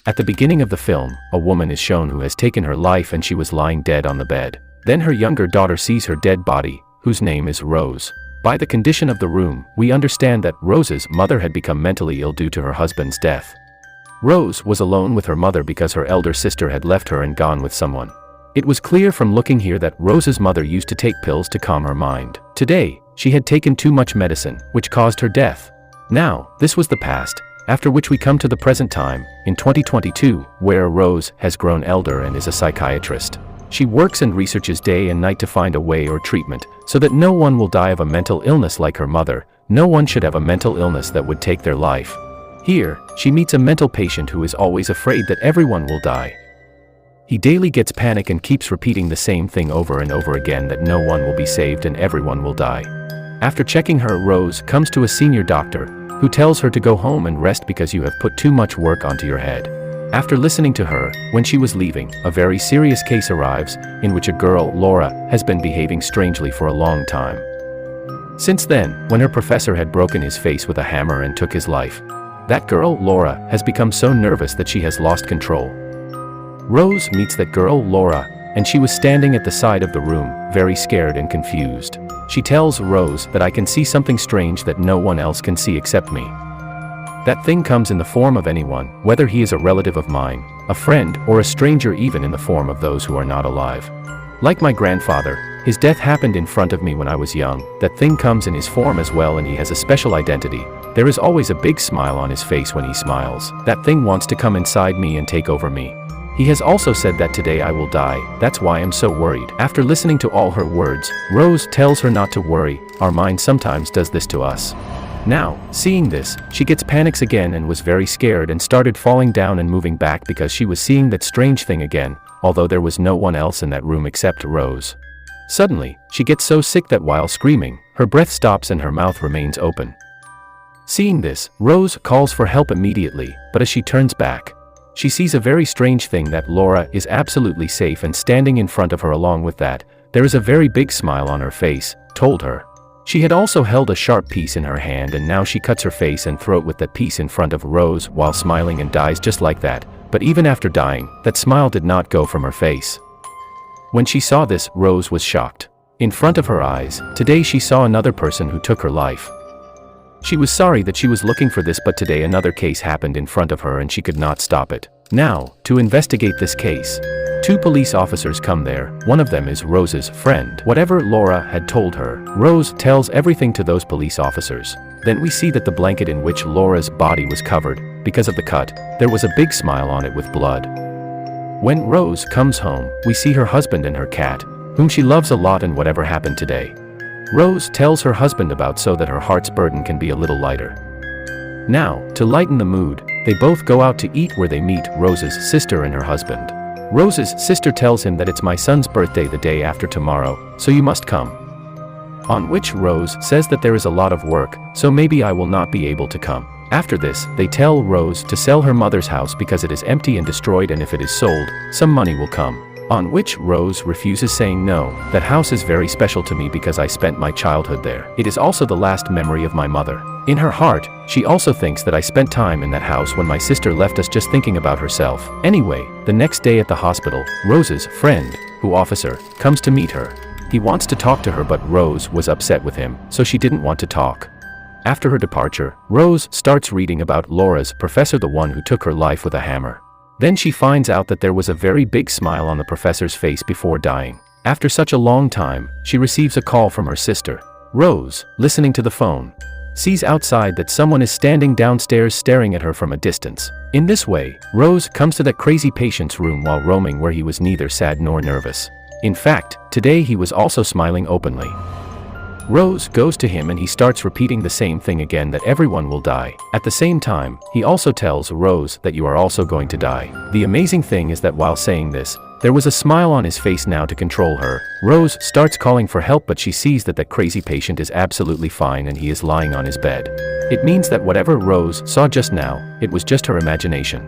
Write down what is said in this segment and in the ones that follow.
At the beginning of the film, a woman is shown who has taken her life and she was lying dead on the bed. Then her younger daughter sees her dead body, whose name is Rose. By the condition of the room, we understand that Rose's mother had become mentally ill due to her husband's death. Rose was alone with her mother because her elder sister had left her and gone with someone. It was clear from looking here that Rose's mother used to take pills to calm her mind. Today, she had taken too much medicine, which caused her death. Now, this was the past, after which we come to the present time, in 2022, where Rose has grown elder and is a psychiatrist. She works and researches day and night to find a way or treatment, so that no one will die of a mental illness like her mother. No one should have a mental illness that would take their life. Here, she meets a mental patient who is always afraid that everyone will die. He daily gets panic and keeps repeating the same thing over and over again, that no one will be saved and everyone will die. After checking her, Rose comes to a senior doctor, who tells her to go home and rest because you have put too much work onto your head. After listening to her, when she was leaving, a very serious case arrives, in which a girl, Laura, has been behaving strangely for a long time. Since then, when her professor had broken his face with a hammer and took his life, that girl, Laura, has become so nervous that she has lost control. Rose meets that girl, Laura, and she was standing at the side of the room, very scared and confused. She tells Rose that I can see something strange that no one else can see except me. That thing comes in the form of anyone, whether he is a relative of mine, a friend, or a stranger, even in the form of those who are not alive. Like my grandfather, his death happened in front of me when I was young. That thing comes in his form as well, and he has a special identity. There is always a big smile on his face when he smiles. That thing wants to come inside me and take over me. He has also said that today I will die. That's why I'm so worried. After listening to all her words, Rose tells her not to worry. Our mind sometimes does this to us. Now, seeing this, she gets panics again and was very scared and started falling down and moving back because she was seeing that strange thing again, although there was no one else in that room except Rose. Suddenly, she gets so sick that while screaming, her breath stops and her mouth remains open. Seeing this, Rose calls for help immediately, but as she turns back, she sees a very strange thing, that Laura is absolutely safe and standing in front of her. Along with that, there is a very big smile on her face, told her. She had also held a sharp piece in her hand, and now she cuts her face and throat with that piece in front of Rose while smiling and dies just like that. But even after dying, that smile did not go from her face. When she saw this, Rose was shocked. In front of her eyes, today she saw another person who took her life. She was sorry that she was looking for this, but today another case happened in front of her and she could not stop it. Now, to investigate this case, 2 police officers come there. One of them is Rose's friend. Whatever Laura had told her, Rose tells everything to those police officers. Then we see that the blanket in which Laura's body was covered, because of the cut, there was a big smile on it with blood. When Rose comes home, we see her husband and her cat, whom she loves a lot, and whatever happened today, Rose tells her husband about, so that her heart's burden can be a little lighter. Now, to lighten the mood, they both go out to eat, where they meet Rose's sister and her husband. Rose's sister tells him that it's my son's birthday the day after tomorrow, so you must come. On which Rose says that there is a lot of work, so maybe I will not be able to come. After this, they tell Rose to sell her mother's house because it is empty and destroyed, and if it is sold, some money will come. On which Rose refuses, saying, no, that house is very special to me because I spent my childhood there. It is also the last memory of my mother. In her heart, she also thinks that I spent time in that house when my sister left us, just thinking about herself. Anyway, the next day at the hospital, Rose's friend, who officer, comes to meet her. He wants to talk to her, but Rose was upset with him, so she didn't want to talk. After her departure, Rose starts reading about Laura's professor, the one who took her life with a hammer. Then she finds out that there was a very big smile on the professor's face before dying. After such a long time, she receives a call from her sister. Rose, listening to the phone, sees outside that someone is standing downstairs staring at her from a distance. In this way, Rose comes to that crazy patient's room while roaming, where he was neither sad nor nervous. In fact, today he was also smiling openly. Rose goes to him and he starts repeating the same thing again, that everyone will die. At the same time, he also tells Rose that you are also going to die. The amazing thing is that while saying this, there was a smile on his face. Now, to control her, Rose starts calling for help, but she sees that that crazy patient is absolutely fine and he is lying on his bed. It means that whatever Rose saw just now, it was just her imagination.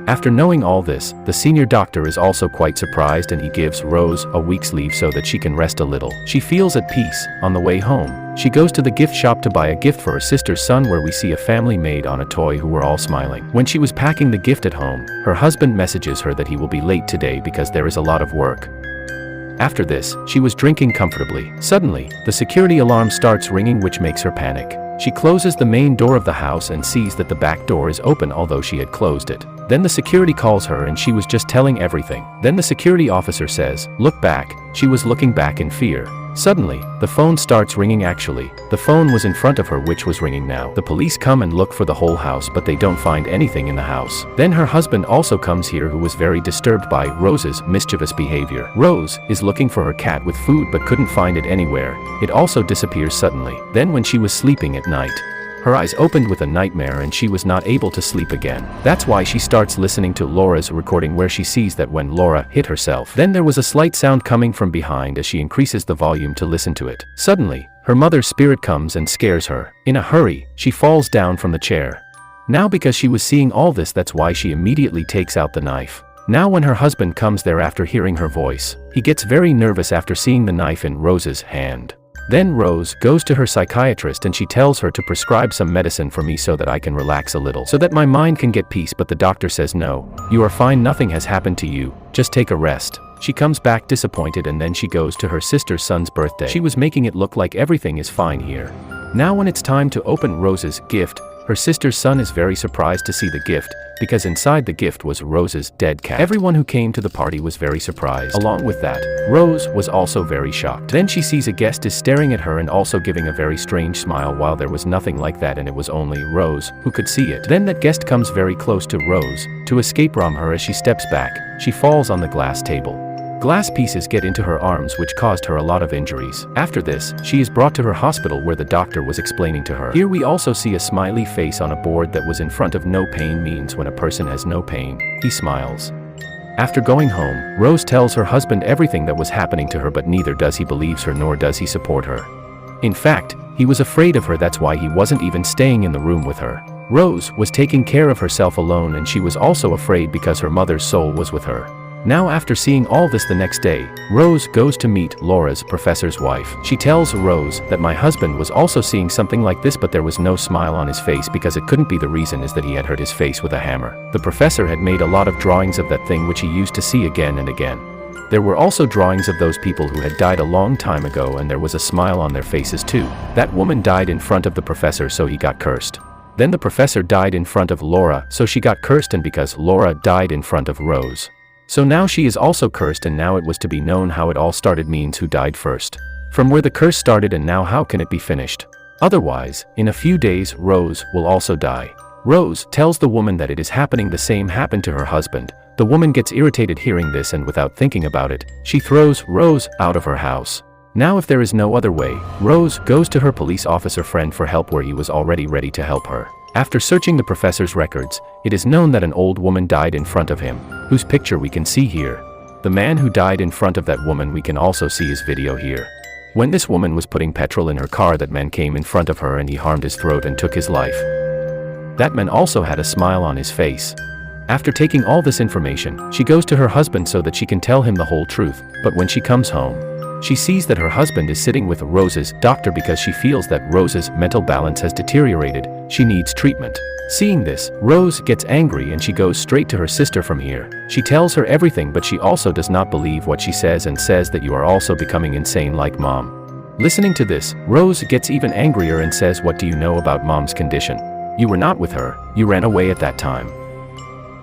After knowing all this, the senior doctor is also quite surprised and he gives Rose a week's leave so that she can rest a little. She feels at peace. On the way home, she goes to the gift shop to buy a gift for her sister's son, where we see a family made on a toy who were all smiling. When she was packing the gift at home, her husband messages her that he will be late today because there is a lot of work. After this, she was drinking comfortably. Suddenly, the security alarm starts ringing, which makes her panic. She closes the main door of the house and sees that the back door is open, although she had closed it. Then the security calls her and she was just telling everything. Then the security officer says, "Look back." She was looking back in fear. Suddenly, the phone starts ringing. Actually, the phone was in front of her, which was ringing now. The police come and look for the whole house, but they don't find anything in the house. Then her husband also comes here, who was very disturbed by Rose's mischievous behavior. Rose is looking for her cat with food but couldn't find it anywhere. It also disappears suddenly. Then when she was sleeping at night, her eyes opened with a nightmare and she was not able to sleep again. That's why she starts listening to Laura's recording, where she sees that when Laura hit herself, then there was a slight sound coming from behind as she increases the volume to listen to it. Suddenly, her mother's spirit comes and scares her. In a hurry, she falls down from the chair. Now because she was seeing all this, that's why she immediately takes out the knife. Now when her husband comes there after hearing her voice, he gets very nervous after seeing the knife in Rose's hand. Then Rose goes to her psychiatrist and she tells her to prescribe some medicine for me so that I can relax a little, so that my mind can get peace, but the doctor says no, you are fine, nothing has happened to you, just take a rest. She comes back disappointed and then she goes to her sister's son's birthday. She was making it look like everything is fine here. Now when it's time to open Rose's gift, her sister's son is very surprised to see the gift, because inside the gift was Rose's dead cat. Everyone who came to the party was very surprised. Along with that, Rose was also very shocked. Then she sees a guest is staring at her and also giving a very strange smile, while there was nothing like that and it was only Rose who could see it. Then that guest comes very close to Rose to escape from her. As she steps back, she falls on the glass table. Glass pieces get into her arms, which caused her a lot of injuries. After this, she is brought to her hospital where the doctor was explaining to her. Here we also see a smiley face on a board that was in front of no pain means when a person has no pain, he smiles. After going home, Rose tells her husband everything that was happening to her, but neither does he believes her nor does he support her. In fact, he was afraid of her, that's why he wasn't even staying in the room with her. Rose was taking care of herself alone and she was also afraid because her mother's soul was with her. Now after seeing all this, the next day, Rose goes to meet Laura's professor's wife. She tells Rose that my husband was also seeing something like this, but there was no smile on his face because it couldn't be. The reason is that he had hurt his face with a hammer. The professor had made a lot of drawings of that thing which he used to see again and again. There were also drawings of those people who had died a long time ago, and there was a smile on their faces too. That woman died in front of the professor, so he got cursed. Then the professor died in front of Laura, so she got cursed, and because Laura died in front of Rose, so now she is also cursed, and now it was to be known how it all started means who died first. From where the curse started and now how can it be finished? Otherwise, in a few days Rose will also die. Rose tells the woman that it is happening, the same happened to her husband. The woman gets irritated hearing this and without thinking about it, she throws Rose out of her house. Now if there is no other way, Rose goes to her police officer friend for help, where he was already ready to help her. After searching the professor's records, it is known that an old woman died in front of him, whose picture we can see here. The man who died in front of that woman, we can also see his video here. When this woman was putting petrol in her car, that man came in front of her and he harmed his throat and took his life. That man also had a smile on his face. After taking all this information, she goes to her husband so that she can tell him the whole truth, but when she comes home, she sees that her husband is sitting with Rose's doctor because she feels that Rose's mental balance has deteriorated. She needs treatment. Seeing this, Rose gets angry and she goes straight to her sister from here. She tells her everything, but she also does not believe what she says and says that you are also becoming insane like mom. Listening to this, Rose gets even angrier and says, what do you know about mom's condition? You were not with her, you ran away at that time.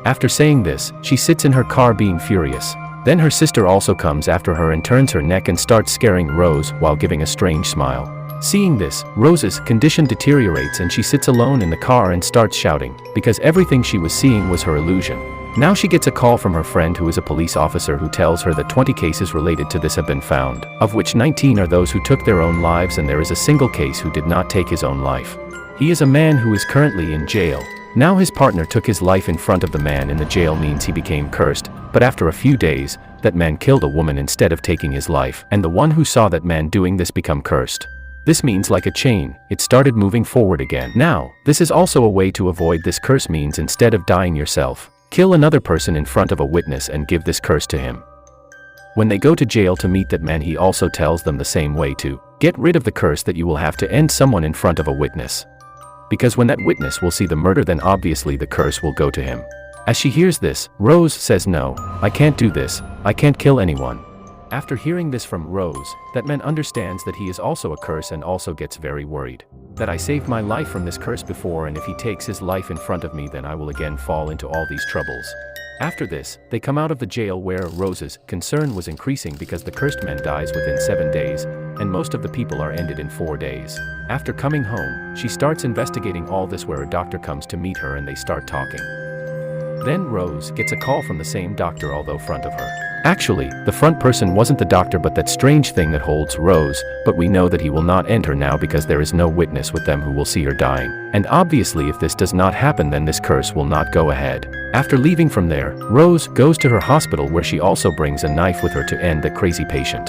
After saying this, she sits in her car being furious. Then her sister also comes after her and turns her neck and starts scaring Rose while giving a strange smile. Seeing this, Rose's condition deteriorates and she sits alone in the car and starts shouting, because everything she was seeing was her illusion. Now she gets a call from her friend who is a police officer, who tells her that 20 cases related to this have been found, of which 19 are those who took their own lives, and there is a single case who did not take his own life. He is a man who is currently in jail. Now his partner took his life in front of the man in the jail means he became cursed, but after a few days, that man killed a woman instead of taking his life, and the one who saw that man doing this become cursed. This means like a chain, it started moving forward again. Now, this is also a way to avoid this curse means instead of dying yourself, Kill another person in front of a witness and give this curse to him. When they go to jail to meet that man, he also tells them the same way to get rid of the curse, that you will have to end someone in front of a witness. Because when that witness will see the murder, then obviously the curse will go to him. As she hears this, Rose says, "No, I can't do this, I can't kill anyone." After hearing this from Rose, that man understands that he is also a curse and also gets very worried. That I saved my life from this curse before, and if he takes his life in front of me, then I will again fall into all these troubles. After this, they come out of the jail, where Rose's concern was increasing because the cursed man dies within 7 days, and most of the people are ended in 4 days. After coming home, she starts investigating all this, where a doctor comes to meet her and they start talking. Then Rose gets a call from the same doctor, although front of her. Actually, the front person wasn't the doctor but that strange thing that holds Rose, but we know that he will not end her now because there is no witness with them who will see her dying. And obviously if this does not happen, then this curse will not go ahead. After leaving from there, Rose goes to her hospital, where she also brings a knife with her to end the crazy patient.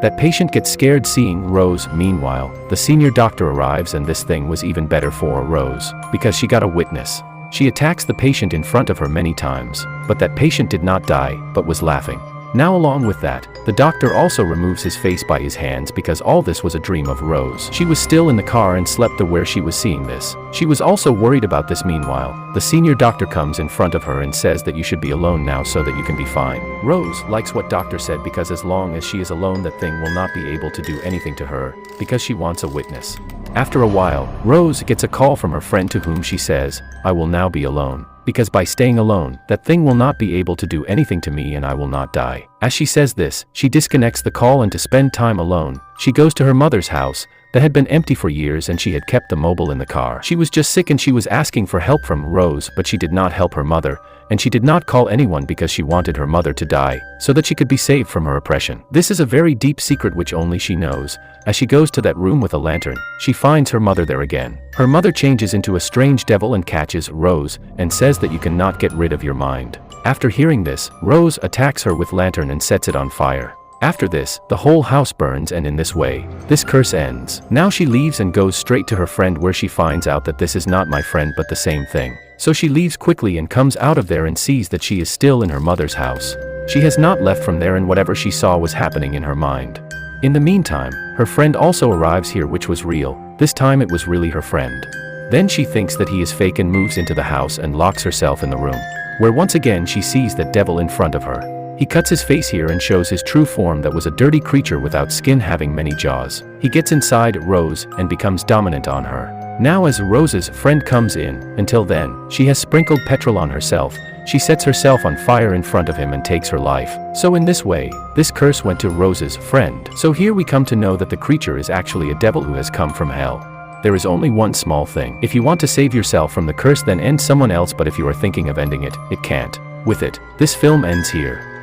That patient gets scared seeing Rose. Meanwhile, the senior doctor arrives, and this thing was even better for Rose, because she got a witness. She attacks the patient in front of her many times, but that patient did not die, but was laughing. Now along with that, the doctor also removes his face by his hands, because all this was a dream of Rose. She was still in the car and slept where she was seeing this. She was also worried about this. Meanwhile, the senior doctor comes in front of her and says that you should be alone now so that you can be fine. Rose likes what doctor said, because as long as she is alone, that thing will not be able to do anything to her, because she wants a witness. After a while, Rose gets a call from her friend, to whom she says, "I will now be alone, because by staying alone, that thing will not be able to do anything to me and I will not die." As she says this, she disconnects the call, and to spend time alone, she goes to her mother's house that had been empty for years, and she had kept the mobile in the car. She was just sick and she was asking for help from Rose, but she did not help her mother, and she did not call anyone because she wanted her mother to die, so that she could be saved from her oppression. This is a very deep secret which only she knows. As she goes to that room with a lantern, she finds her mother there again. Her mother changes into a strange devil and catches Rose, and says that you cannot get rid of your mind. After hearing this, Rose attacks her with lantern and sets it on fire. After this, the whole house burns, and in this way, this curse ends. Now she leaves and goes straight to her friend, where she finds out that this is not my friend but the same thing. So she leaves quickly and comes out of there and sees that she is still in her mother's house. She has not left from there, and whatever she saw was happening in her mind. In the meantime, her friend also arrives here, which was real. This time it was really her friend. Then she thinks that he is fake and moves into the house and locks herself in the room, where once again she sees that devil in front of her. He cuts his face here and shows his true form, that was a dirty creature without skin, having many jaws. He gets inside Rose and becomes dominant on her. Now as Rose's friend comes in, until then, she has sprinkled petrol on herself. She sets herself on fire in front of him and takes her life. So in this way, this curse went to Rose's friend. So here we come to know that the creature is actually a devil who has come from hell. There is only one small thing. If you want to save yourself from the curse, then end someone else, but if you are thinking of ending it, it can't. With it, this film ends here.